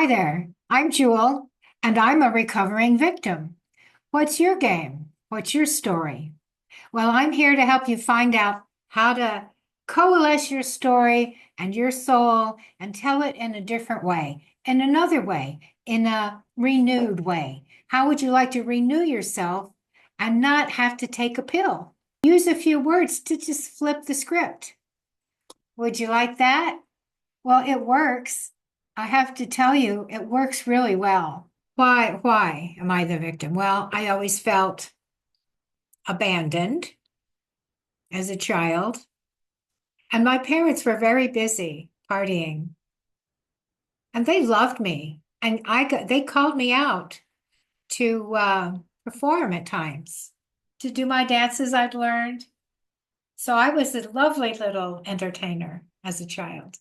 Hi there, I'm Jewel, and I'm a recovering victim. What's your game? What's your story? Well, I'm here to help you find out how to coalesce your story and your soul and tell it in a different way, in another way, in a renewed way. How would you like to renew yourself and not have to take a pill? Use a few words to just flip the script. Would you like that? Well, it works. I have to tell you, it works really well. Why am I the victim? Well, I always felt abandoned as a child, and my parents were very busy partying, and they loved me, and they called me out to perform at times, to do my dances I'd learned. So I was a lovely little entertainer as a child.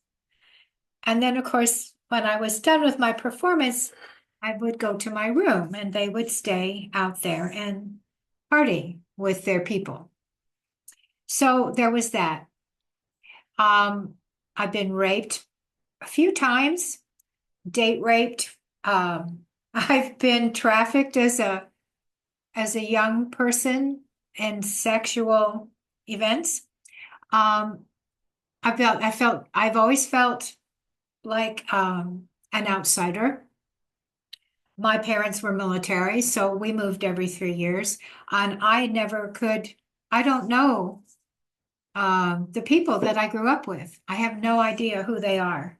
And then, of course, when I was done with my performance, I would go to my room and they would stay out there and party with their people. So there was that. Um, I've been raped a few times, date raped. I've been trafficked as a young person in sexual events. Um, I've always felt like an outsider. My parents were military, so we moved every 3 years, and I never could, I don't know the people that I grew up with. I have no idea who they are.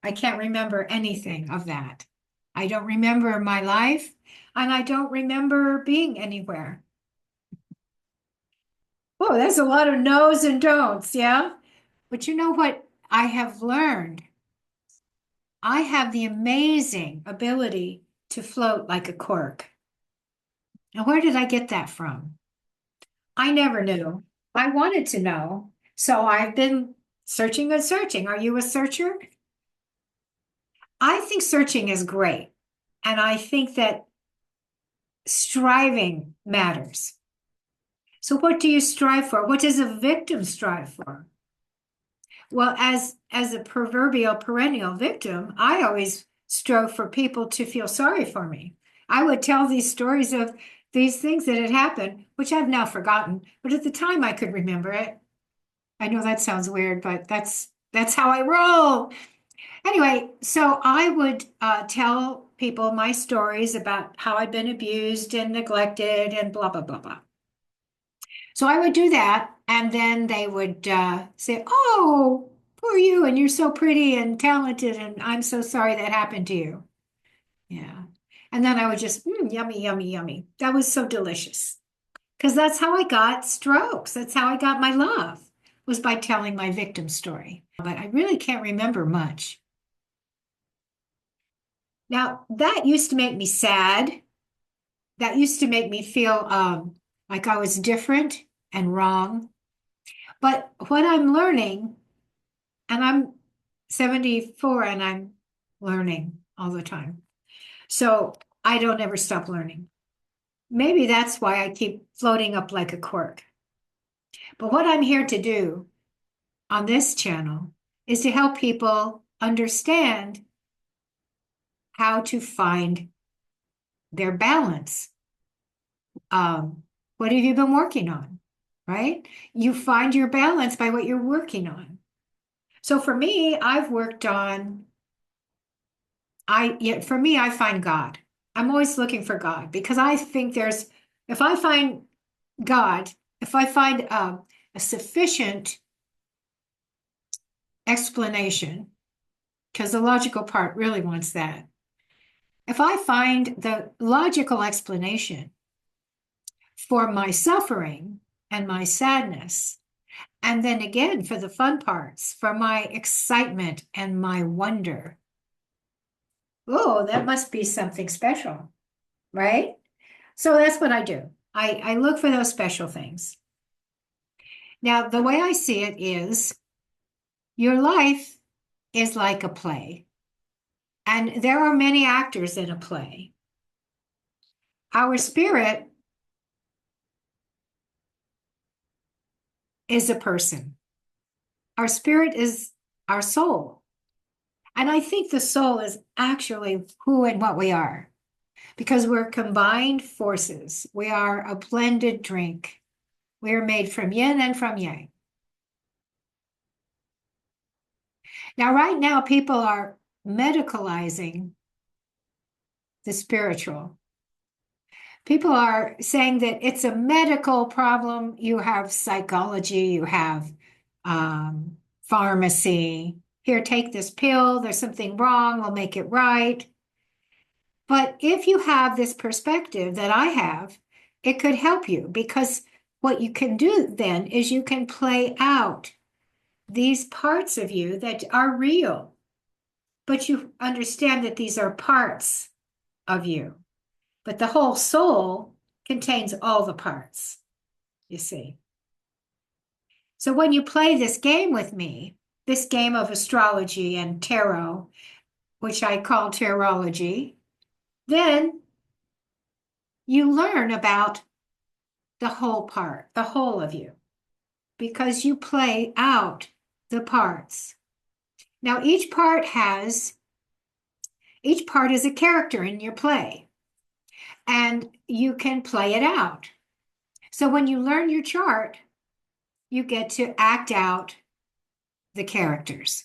I can't remember anything of that. I don't remember my life, and I don't remember being anywhere. Oh, there's a lot of no's and don'ts, yeah? But you know what I have learned? I have the amazing ability to float like a cork. Now, where did I get that from? I never knew. I wanted to know. So I've been searching and searching. Are you a searcher? I think searching is great. And I think that striving matters. So what do you strive for? What does a victim strive for? Well, as a proverbial perennial victim, I always strove for people to feel sorry for me. I would tell these stories of these things that had happened, which I've now forgotten, but at the time I could remember it. I know that sounds weird, but that's how I roll. Anyway, so I would tell people my stories about how I'd been abused and neglected and blah blah blah blah. So I would do that, and then they would say, "Oh, poor you, and you're so pretty and talented, and I'm so sorry that happened to you." Yeah, and then I would just yummy, yummy, yummy. That was so delicious because that's how I got strokes. That's how I got my love was by telling my victim story. But I really can't remember much. Now, that used to make me sad. That used to make me feel like I was different and wrong. But what I'm learning, and I'm 74 and I'm learning all the time. So I don't ever stop learning. Maybe that's why I keep floating up like a cork. But what I'm here to do on this channel is to help people understand how to find their balance. What have you been working on? Right? You find your balance by what you're working on. So for me, I've worked on, for me, I find God. I'm always looking for God because I think if I find God, if I find a sufficient explanation, because the logical part really wants that. If I find the logical explanation for my suffering and my sadness, and then again for the fun parts, for my excitement and my wonder, oh, that must be something special, right? So that's what I do. I look for those special things. Now, the way I see it is your life is like a play, and there are many actors in a play. Our spirit is a person. Our spirit is our soul. And I think the soul is actually who and what we are because we're combined forces. We are a blended drink. We are made from yin and from yang. Now, right now, people are medicalizing the spiritual. People are saying that it's a medical problem. You have psychology, you have pharmacy. Here, take this pill. There's something wrong. We'll make it right. But if you have this perspective that I have, it could help you because what you can do then is you can play out these parts of you that are real, but you understand that these are parts of you. But the whole soul contains all the parts, you see. So when you play this game with me, this game of astrology and tarot, which I call tarology, then you learn about the whole part, the whole of you, because you play out the parts. Now, each part is a character in your play, and you can play it out. So when you learn your chart, you get to act out the characters.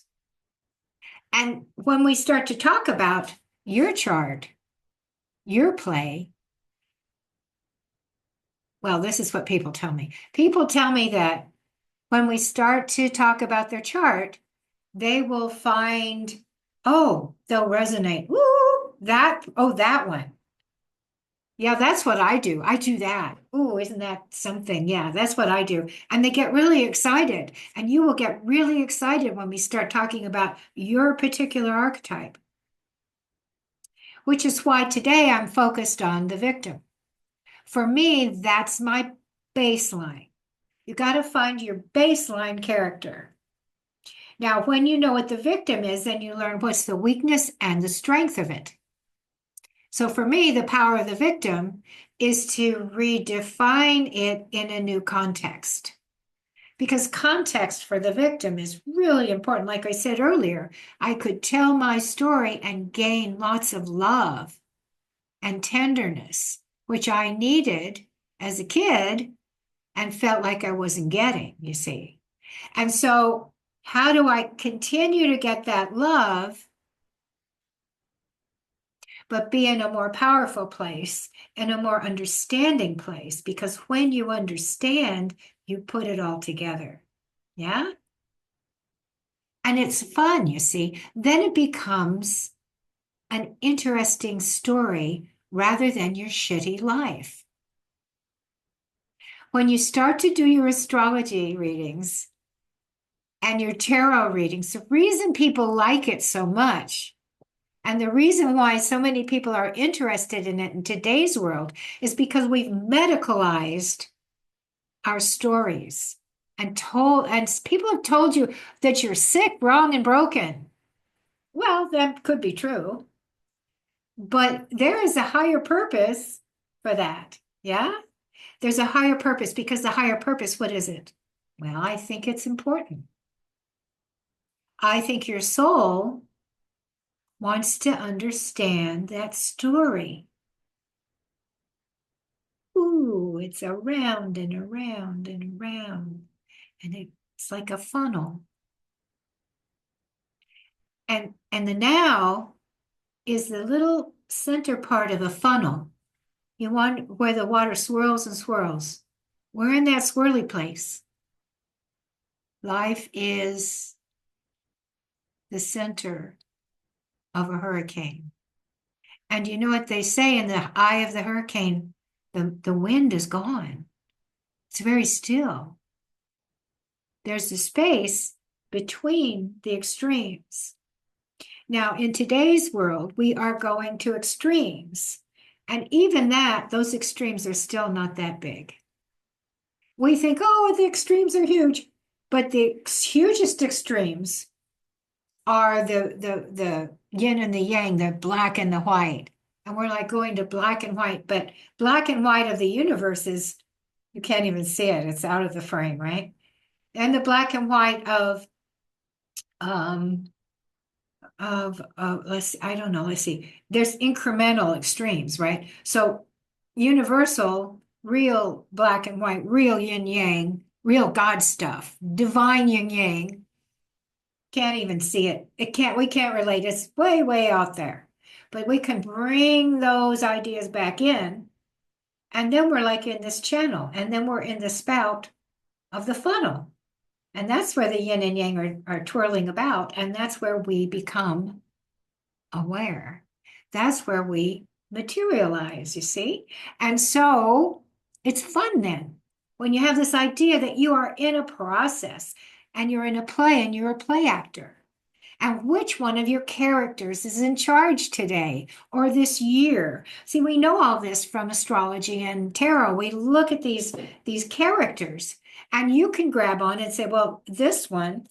And when we start to talk about your chart, your play, well, this is what people tell me. People tell me that when we start to talk about their chart, they will find, oh, they'll resonate. Ooh, that one. Yeah, that's what I do. I do that. Ooh, isn't that something? Yeah, that's what I do. And they get really excited. And you will get really excited when we start talking about your particular archetype, which is why today I'm focused on the victim. For me, that's my baseline. You got to find your baseline character. Now, when you know what the victim is, then you learn what's the weakness and the strength of it. So for me, the power of the victim is to redefine it in a new context. Because context for the victim is really important. Like I said earlier, I could tell my story and gain lots of love and tenderness, which I needed as a kid and felt like I wasn't getting, you see. And so, how do I continue to get that love, but be in a more powerful place, in a more understanding place? Because when you understand, you put it all together. Yeah? And it's fun, you see. Then it becomes an interesting story rather than your shitty life. When you start to do your astrology readings and your tarot readings, the reason people like it so much and the reason why so many people are interested in it in today's world is because we've medicalized our stories and people have told you that you're sick, wrong, and broken. Well, that could be true, but there is a higher purpose for that. Yeah? There's a higher purpose because the higher purpose, what is it? Well, I think it's important. I think your soul wants to understand that story. Ooh, it's around and around and around, and it's like a funnel. And the now is the little center part of a funnel. You want where the water swirls and swirls. We're in that swirly place. Life is the center of a hurricane. And you know what they say in the eye of the hurricane, the wind is gone. It's very still. There's a space between the extremes. Now, in today's world, we are going to extremes. And even that, those extremes are still not that big. We think, oh, the extremes are huge. But the hugest extremes are the yin and the yang, the black and the white. And we're like going to black and white, but black and white of the universe is, you can't even see it. It's out of the frame, right? And the black and white of of I don't know, let's see. There's incremental extremes, right? So universal, real black and white, real yin yang, real God stuff, divine yin yang. Can't even see it. We can't relate. It's way, way out there. But we can bring those ideas back in, and then we're like in this channel, and then we're in the spout of the funnel. And that's where the yin and yang are twirling about, and that's where we become aware. That's where we materialize, you see? And so it's fun then when you have this idea that you are in a process and you're in a play and you're a play actor. And which one of your characters is in charge today or this year? See, we know all this from astrology and tarot. We look at these characters and you can grab on and say, well, this one,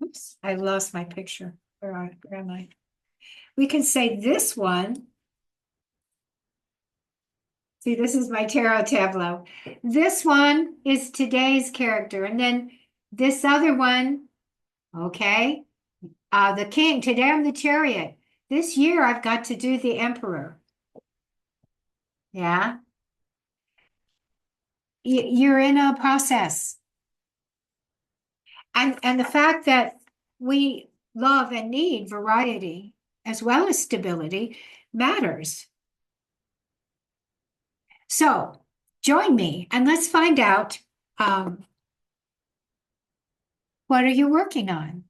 oops, I lost my picture. Where am I? We can say this one. See, this is my tarot tableau. This one is today's character. And then this other one, okay, the king. Today I'm the chariot. This year I've got to do the emperor. Yeah. You're in a process. And the fact that we love and need variety as well as stability matters. So join me and let's find out what are you working on?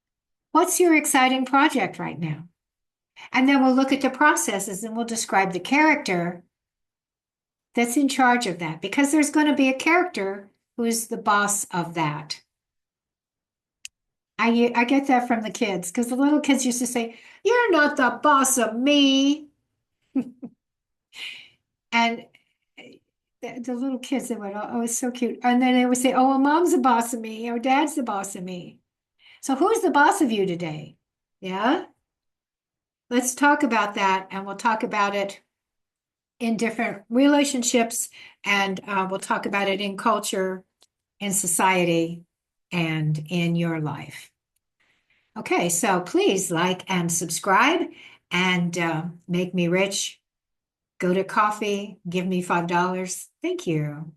What's your exciting project right now? And then we'll look at the processes and we'll describe the character that's in charge of that because there's going to be a character who's the boss of that. I get that from the kids because the little kids used to say, "You're not the boss of me." And the little kids, they went, "Oh, it's so cute." And then they would say, "Oh, well, mom's the boss of me, or dad's the boss of me." So who's the boss of you today? Yeah? Let's talk about that, and we'll talk about it in different relationships, and we'll talk about it in culture, in society, and in your life. Okay, so please like and subscribe and make me rich. Go to coffee, give me $5. Thank you.